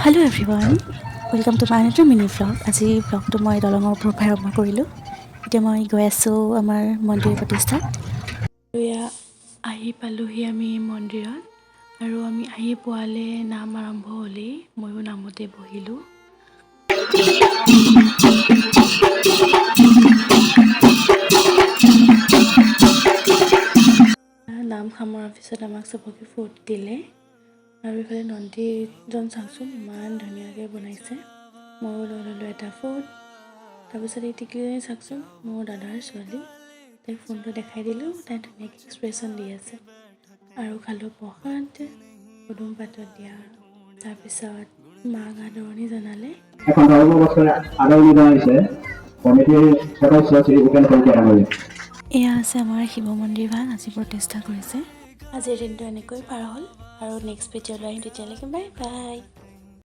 Hello' everyone, welcome to my another mini vlog. আজি ভ্লগটো মই দলঙৰ ওপৰৰ পৰা আৰম্ভ কৰিলোঁ। এতিয়া মই গৈ আছোঁ আমাৰ মন্দিৰ প্ৰতিষ্ঠাত। এয়া আহি পালোঁহি আমি মন্দিৰত, আৰু আমি আহি পোৱালে নাম আৰম্ভ হ'লেই। ময়ো নামতে বহিলোঁ। নাম সামৰাৰ পিছত আমাক চবকে ফুট দিলে, আৰু এইফালে নন্দীজন চাওকচোন, ইমান ধুনীয়াকৈ বনাইছে। ময়ো লৈ ল'লোঁ এটা ফুট। তাৰপিছত এই টিকলিজনী চাওকচোন, মোৰ দাদাৰ ছোৱালী। তাইক ফোনটো দেখাই দিলোঁ, তাই ধুনীয়াকৈ এক্সপ্ৰেশ্যন দি আছে। আৰু খালোঁ প্ৰসাদ, পদুম পাতত দিয়া। তাৰপিছত মাক আদৰণি জনালে। এখন ধৰ্মবস্ত্ৰে আদৰণি জনাইছে কমিটিৰ সদস্য শ্ৰী ভূপেন শইকীয়া ডাঙৰীয়া। এয়া আছে আমাৰ শিৱ মন্দিৰ ভাগ, আজি প্ৰতিষ্ঠা কৰিছে। আজিৰ দিনটো এনেকৈ পাৰ হ'ল, আৰু নেক্সট ভিডিঅ'লৈ আহিম। তেতিয়ালৈকে বাই বাই।